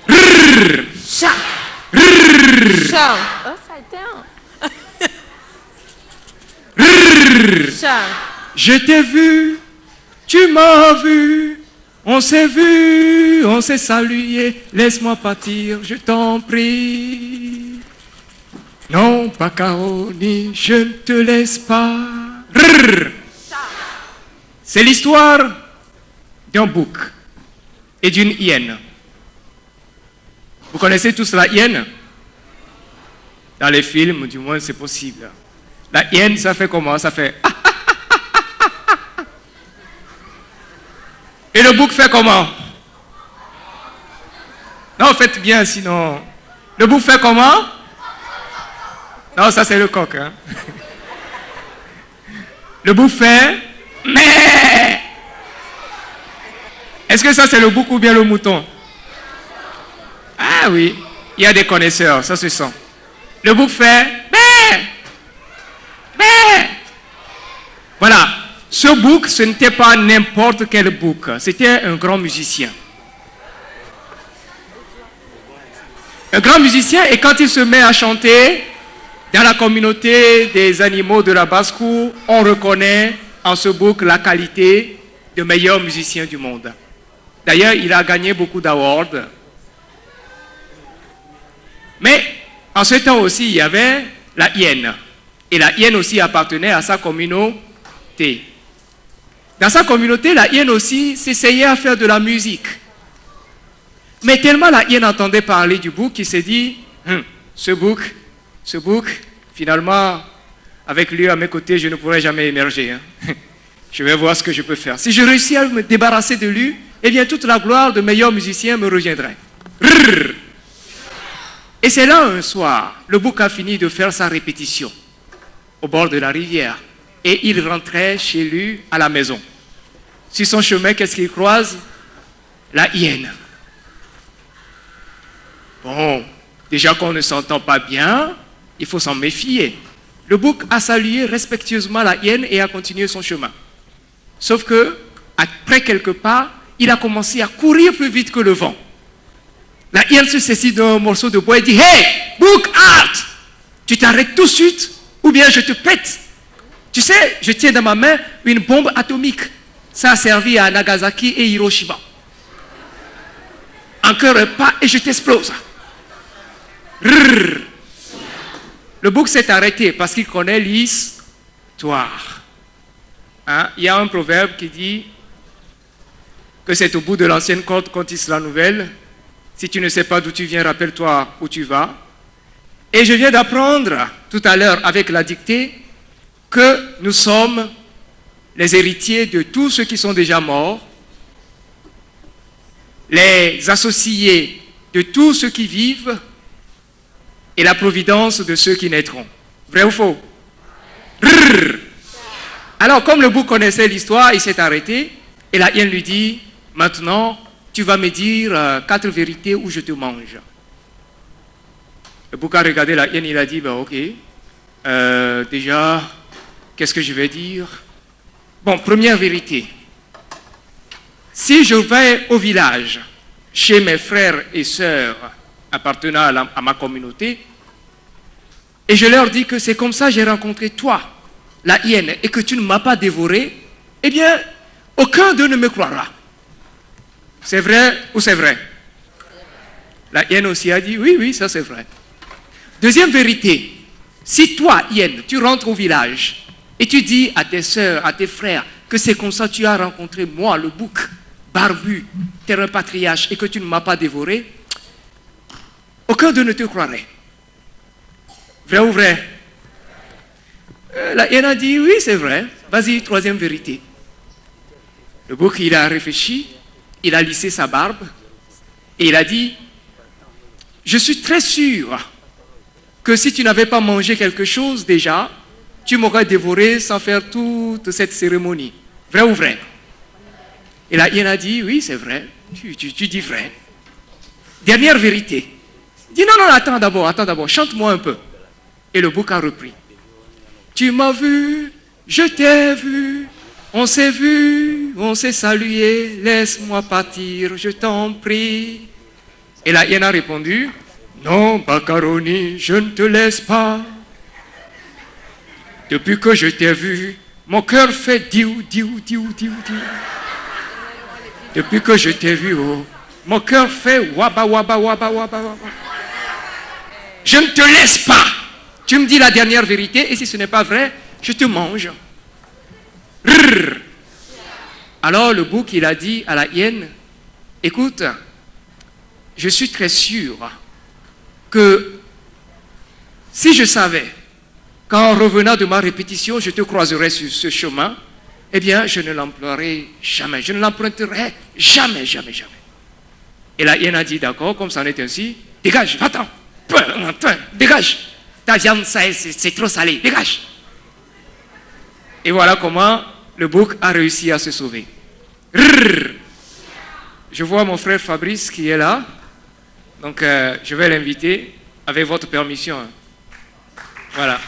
Rrr, chat. Rrr, Chat. Oh, ça a été un. rrr. Chat. Je t'ai vu, tu m'as vu, on s'est salué, laisse-moi partir, je t'en prie. Non, pas Kaoni, je ne te laisse pas. Rrr. C'est l'histoire d'un bouc et d'une hyène. Vous connaissez tous la hyène? Dans les films, du moins, c'est possible. La hyène, ça fait comment? Ça fait... Et le bouc fait comment? Non, faites bien, sinon... Le bouc fait comment? Non, ça c'est le coq. Hein? Le bouc fait... Mais... Est-ce que ça c'est le bouc ou bien le mouton? Ah oui, il y a des connaisseurs, ça se sent. Le bouc fait... Mais... Voilà, ce bouc, ce n'était pas n'importe quel bouc, c'était un grand musicien. Un grand musicien, et quand il se met à chanter, dans la communauté des animaux de la basse-cour, on reconnaît en ce bouc la qualité de meilleur musicien du monde. D'ailleurs, il a gagné beaucoup d'awards. Mais en ce temps aussi, il y avait la hyène. Et la hyène aussi appartenait à sa communauté. Dans sa communauté, la hyène aussi s'essayait à faire de la musique. Mais tellement la hyène entendait parler du bouc, il s'est dit, ce bouc, finalement, avec lui à mes côtés, je ne pourrai jamais émerger. Hein. Je vais voir ce que je peux faire. Si je réussis à me débarrasser de lui, eh bien toute la gloire de meilleur musicien me reviendrait. Rrr. Et c'est là un soir, le bouc a fini de faire sa répétition au bord de la rivière. Et il rentrait chez lui à la maison. Sur son chemin, qu'est-ce qu'il croise? La hyène. Bon, déjà qu'on ne s'entend pas bien, il faut s'en méfier. Le bouc a salué respectueusement la hyène et a continué son chemin. Sauf que, après quelques pas, il a commencé à courir plus vite que le vent. La hyène se saisit d'un morceau de bois et dit « Hey, bouc, arrête! Tu t'arrêtes tout de suite ou bien je te pète. Tu sais, je tiens dans ma main une bombe atomique. Ça a servi à Nagasaki et Hiroshima. Encore un pas et je t'explose. » Rrr. Le bouc s'est arrêté parce qu'il connaît l'histoire. Hein? Il y a un proverbe qui dit que c'est au bout de l'ancienne corde qu'on tisse la nouvelle. Si tu ne sais pas d'où tu viens, rappelle-toi où tu vas. Et je viens d'apprendre tout à l'heure avec la dictée que nous sommes les héritiers de tous ceux qui sont déjà morts, les associés de tous ceux qui vivent et la providence de ceux qui naîtront. Vrai ou faux? Alors, comme le bouc connaissait l'histoire, il s'est arrêté et la hyène lui dit, maintenant, tu vas me dire 4 vérités ou je te mange. Le bouc a regardé la hyène, il a dit, ok, déjà, qu'est-ce que je vais dire? Bon, première vérité. Si je vais au village, chez mes frères et sœurs appartenant à ma communauté, et je leur dis que c'est comme ça que j'ai rencontré toi, la hyène, et que tu ne m'as pas dévoré, eh bien, aucun d'eux ne me croira. C'est vrai ou c'est vrai? La hyène aussi a dit, oui, oui, ça c'est vrai. Deuxième vérité, si toi, hyène, tu rentres au village, et tu dis à tes sœurs, à tes frères, que c'est comme ça que tu as rencontré moi, le bouc, barbu, terrain patriarche, et que tu ne m'as pas dévoré, aucun d'eux ne te croirait. Vrai ou vrai? La hyène a dit, oui, c'est vrai. Vas-y, troisième vérité. Le bouc, il a réfléchi, il a lissé sa barbe, et il a dit, je suis très sûr que si tu n'avais pas mangé quelque chose déjà, tu m'aurais dévoré sans faire toute cette cérémonie. Vrai ou vrai? Et la hyène a dit, oui, c'est vrai, tu dis vrai. Dernière vérité. Dis, non, attends d'abord, chante-moi un peu. Et le bouc a repris. Tu m'as vu, je t'ai vu, on s'est salué, laisse-moi partir, je t'en prie. Et la hyène a répondu, non, Bacaroni, je ne te laisse pas. Depuis que je t'ai vu, mon cœur fait diou. Depuis que je t'ai vu, oh, mon cœur fait waba. Je ne te laisse pas. Tu me dis la dernière vérité et si ce n'est pas vrai, je te mange. Alors le bouc, il a dit à la hyène, écoute, je suis très sûr que si je savais qu'en revenant de ma répétition, je te croiserai sur ce chemin, eh bien, je ne l'emploierai jamais. Je ne l'emprunterai jamais. Et la hyène a dit, d'accord, comme ça en est ainsi, dégage, va-t'en, dégage. Ta viande, c'est trop salé, dégage. Et voilà comment le bouc a réussi à se sauver. Je vois mon frère Fabrice qui est là, donc je vais l'inviter avec votre permission. Voilà.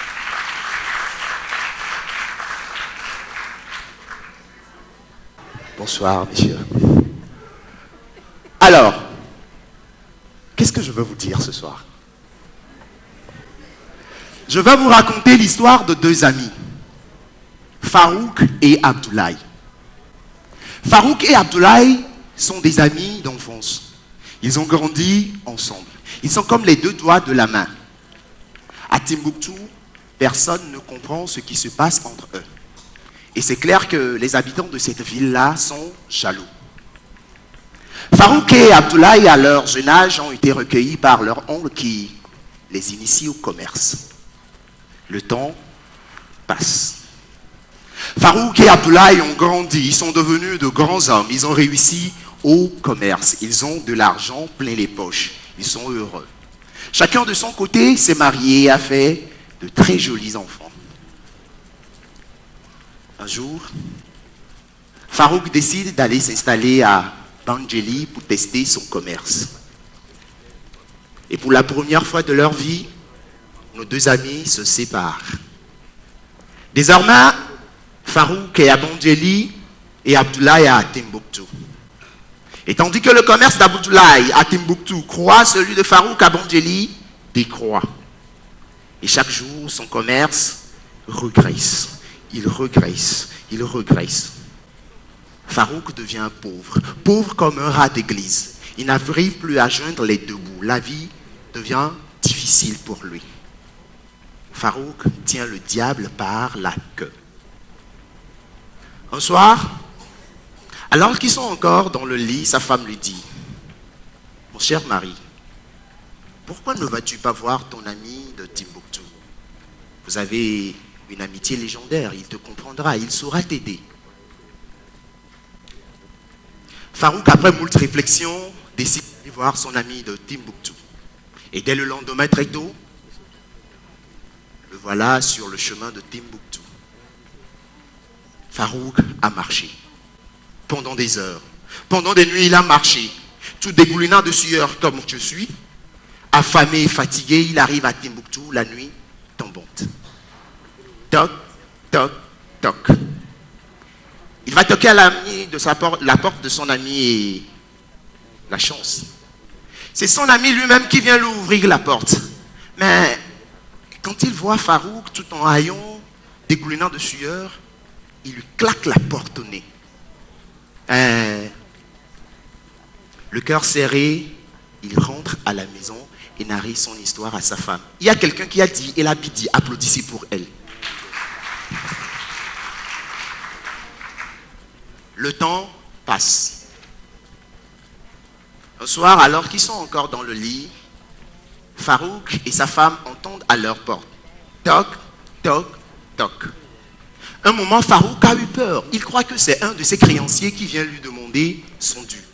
Bonsoir, messieurs. Alors, qu'est-ce que je veux vous dire ce soir? Je vais vous raconter l'histoire de 2 amis, Farouk et Abdoulaye. Farouk et Abdoulaye sont des amis d'enfance. Ils ont grandi ensemble. Ils sont comme les 2 doigts de la main. À Timbuktu, personne ne comprend ce qui se passe entre eux. Et c'est clair que les habitants de cette ville-là sont jaloux. Farouk et Abdoulaye, à leur jeune âge, ont été recueillis par leur oncle qui les initie au commerce. Le temps passe. Farouk et Abdoulaye ont grandi, ils sont devenus de grands hommes, ils ont réussi au commerce, ils ont de l'argent plein les poches, ils sont heureux. Chacun de son côté s'est marié et a fait de très jolis enfants. Un jour, Farouk décide d'aller s'installer à Bangeli pour tester son commerce. Et pour la première fois de leur vie, nos 2 amis se séparent. Désormais, Farouk est à Bangeli et Abdoulaye à Timbuktu. Et tandis que le commerce d'Abdoulaye à Timbuktu croît, celui de Farouk à Bangeli décroît. Et chaque jour, son commerce regresse. Il regresse. Farouk devient pauvre comme un rat d'église. Il n'arrive plus à joindre les 2 bouts. La vie devient difficile pour lui. Farouk tient le diable par la queue. Un soir, alors qu'ils sont encore dans le lit, sa femme lui dit, « Mon cher mari, pourquoi ne vas-tu pas voir ton ami de Timbuktu? Vous avez une amitié légendaire, il te comprendra, il saura t'aider. Farouk, après moult réflexions, décide d'aller voir son ami de Timbuktu. Et dès le lendemain, très tôt, le voilà sur le chemin de Timbuktu. Farouk a marché pendant des heures. Pendant des nuits, il a marché. Tout dégoulinant de sueur comme je suis. Affamé et fatigué, il arrive à Timbuktu la nuit tombante. Toc, toc, toc. Il va toquer à la porte de son ami et la chance. C'est son ami lui-même qui vient lui ouvrir la porte. Mais quand il voit Farouk tout en haillons, dégoulinant de sueur, il lui claque la porte au nez. Le cœur serré, il rentre à la maison et narre son histoire à sa femme. Il y a quelqu'un qui a dit, et la Bible dit, applaudissez pour elle. Le temps passe. Un soir, alors qu'ils sont encore dans le lit, Farouk et sa femme entendent à leur porte. Toc, toc, toc. Un moment, Farouk a eu peur. Il croit que c'est un de ses créanciers qui vient lui demander son dû.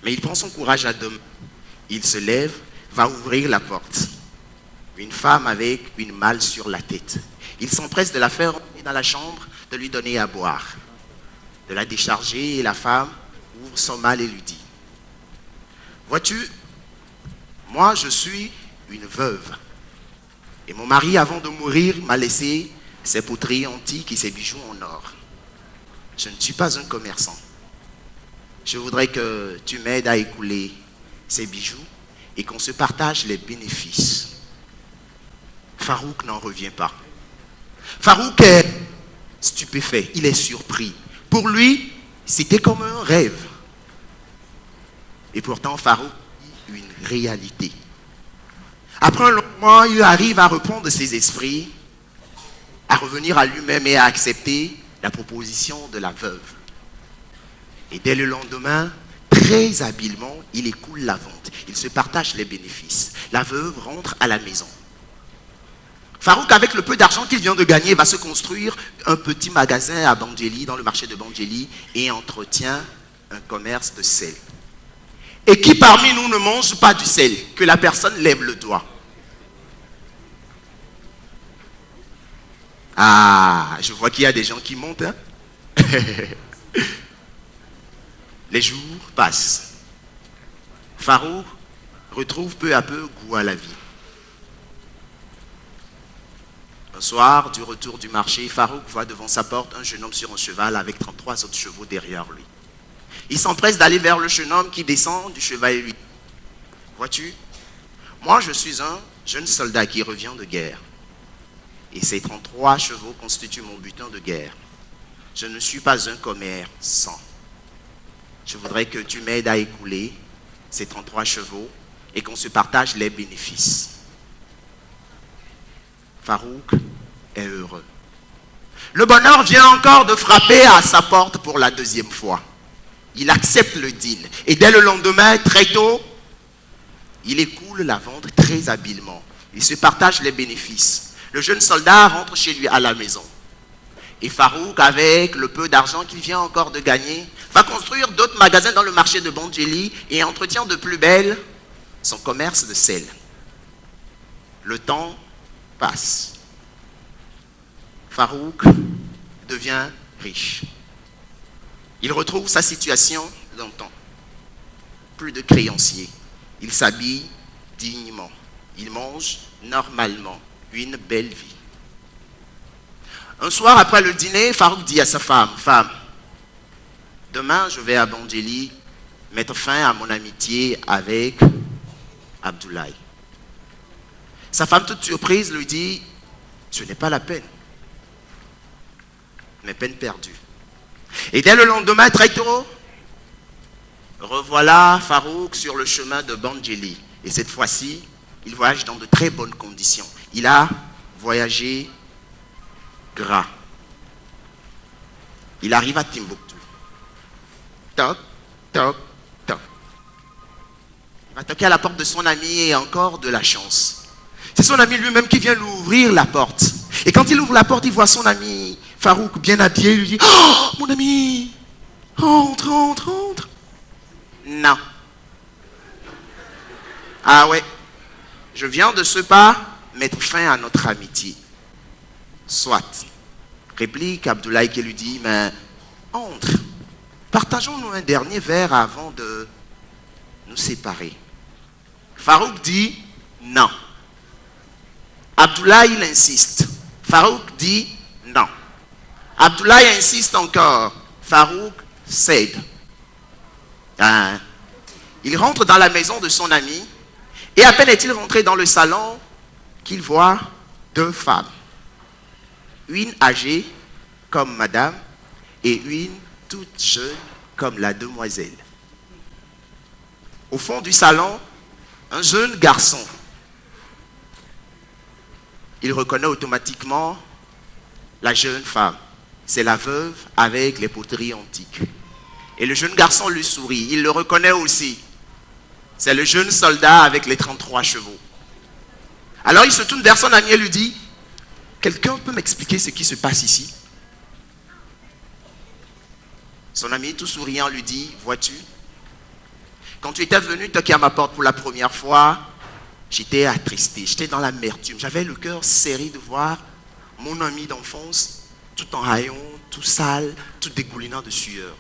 Mais il prend son courage à deux mains. Il se lève, va ouvrir la porte. Une femme avec une malle sur la tête. Il s'empresse de la faire rentrer dans la chambre, de lui donner à boire. De la décharger et la femme ouvre son malle et lui dit: vois-tu, moi je suis une veuve. Et mon mari, avant de mourir, m'a laissé ses poteries antiques et ses bijoux en or. Je ne suis pas un commerçant. Je voudrais que tu m'aides à écouler ces bijoux et qu'on se partage les bénéfices. Farouk n'en revient pas. Farouk est stupéfait, il est surpris. Pour lui, c'était comme un rêve. Et pourtant, Farouk vit une réalité. Après un long moment, il arrive à reprendre ses esprits, à revenir à lui-même et à accepter la proposition de la veuve. Et dès le lendemain, très habilement, il écoule la vente. Il se partage les bénéfices. La veuve rentre à la maison. Farouk, avec le peu d'argent qu'il vient de gagner, va se construire un petit magasin à Bandjeli, dans le marché de Bandjeli, et entretient un commerce de sel. Et qui parmi nous ne mange pas du sel? Que la personne lève le doigt. Ah, je vois qu'il y a des gens qui montent. Hein? Les jours passent. Farouk retrouve peu à peu goût à la vie. Un soir, du retour du marché, Farouk voit devant sa porte un jeune homme sur un cheval avec 33 autres chevaux derrière lui. Il s'empresse d'aller vers le jeune homme qui descend du cheval et lui dit: vois-tu, moi je suis un jeune soldat qui revient de guerre. Et ces 33 chevaux constituent mon butin de guerre. Je ne suis pas un commerçant. Je voudrais que tu m'aides à écouler ces 33 chevaux et qu'on se partage les bénéfices. Farouk est heureux. Le bonheur vient encore de frapper à sa porte pour la deuxième fois. Il accepte le deal. Et dès le lendemain, très tôt, il écoule la vente très habilement. Il se partage les bénéfices. Le jeune soldat rentre chez lui à la maison. Et Farouk, avec le peu d'argent qu'il vient encore de gagner, va construire d'autres magasins dans le marché de Bandjeli et entretient de plus belle son commerce de sel. Le temps passe. Farouk devient riche. Il retrouve sa situation d'antan. Plus de créanciers. Il s'habille dignement. Il mange normalement. Une belle vie. Un soir, après le dîner, Farouk dit à sa femme: femme, demain je vais à Bandjeli mettre fin à mon amitié avec Abdoulaye. Sa femme, toute surprise, lui dit: ce n'est pas la peine. Mais peine perdue. Et dès le lendemain, très tôt, revoilà Farouk sur le chemin de Bandjeli. Et cette fois-ci, il voyage dans de très bonnes conditions. Il a voyagé gras. Il arrive à Timbuktu. Toc, toc, toc. Il va toquer à la porte de son ami et encore de la chance. C'est son ami lui-même qui vient lui ouvrir la porte. Et quand il ouvre la porte, il voit son ami Farouk bien habillé. Il lui dit « Oh, mon ami, entre, entre, entre. » Non. Ah ouais, je viens de ce pas mettre fin à notre amitié. Soit. Réplique Abdoulaye qui lui dit « Mais entre, partageons-nous un dernier verre avant de nous séparer. » Farouk dit « Non. » Abdoulaye il insiste. Farouk dit non. Abdoulaye insiste encore. Farouk cède. Il rentre dans la maison de son ami et à peine est-il rentré dans le salon qu'il voit deux femmes. Une âgée comme madame et une toute jeune comme la demoiselle. Au fond du salon, un jeune garçon. Il reconnaît automatiquement la jeune femme. C'est la veuve avec les poteries antiques. Et le jeune garçon lui sourit. Il le reconnaît aussi. C'est le jeune soldat avec les 33 chevaux. Alors il se tourne vers son ami et lui dit « Quelqu'un peut m'expliquer ce qui se passe ici ?» Son ami tout souriant lui dit « Vois-tu, quand tu étais venu toquer à ma porte pour la première fois, j'étais attristé, j'étais dans l'amertume. J'avais le cœur serré de voir mon ami d'enfance, tout en haillons, tout sale, tout dégoulinant de sueur.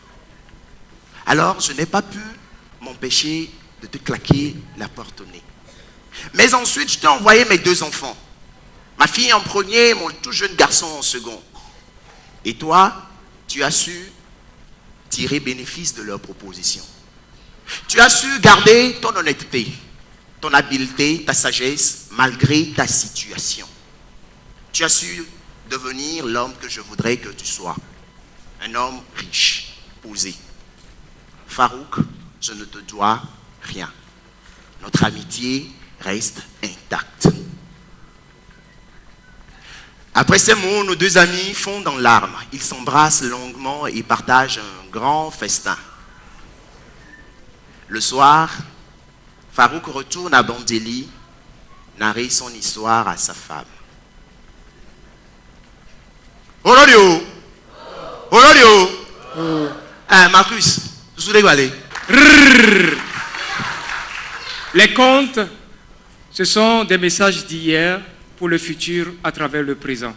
Alors, je n'ai pas pu m'empêcher de te claquer la porte au nez. Mais ensuite, je t'ai envoyé mes deux enfants. Ma fille en premier, mon tout jeune garçon en second. Et toi, tu as su tirer bénéfice de leur proposition. Tu as su garder ton honnêteté, ton habileté, ta sagesse, malgré ta situation. Tu as su devenir l'homme que je voudrais que tu sois. Un homme riche, posé. Farouk, je ne te dois rien. Notre amitié reste intacte. Après ces mots, nos deux amis fondent en larmes. Ils s'embrassent longuement et partagent un grand festin. Le soir, Farouk retourne à Bandeli, narrer son histoire à sa femme. Olorio! Olorio! Marcus, je voulais aller. Les contes, ce sont des messages d'hier pour le futur à travers le présent.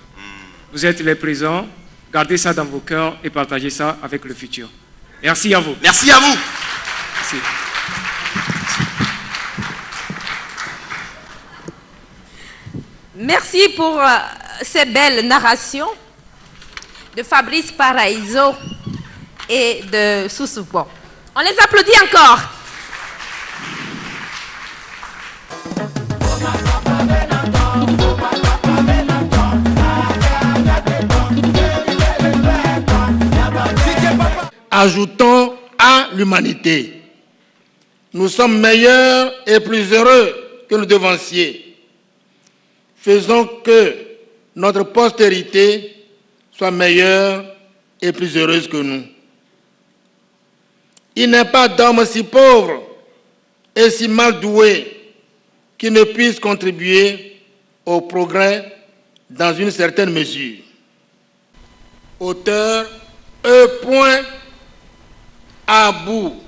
Vous êtes les présents, gardez ça dans vos cœurs et partagez ça avec le futur. Merci à vous. Merci à vous. Merci. Merci pour ces belles narrations de Fabrice Paraiso et de Soussoupo. On les applaudit encore. Ajoutons à l'humanité. Nous sommes meilleurs et plus heureux que nos devanciers. Faisons que notre postérité soit meilleure et plus heureuse que nous. Il n'est pas d'homme si pauvre et si mal doué qui ne puisse contribuer au progrès dans une certaine mesure. Auteur E. Abou.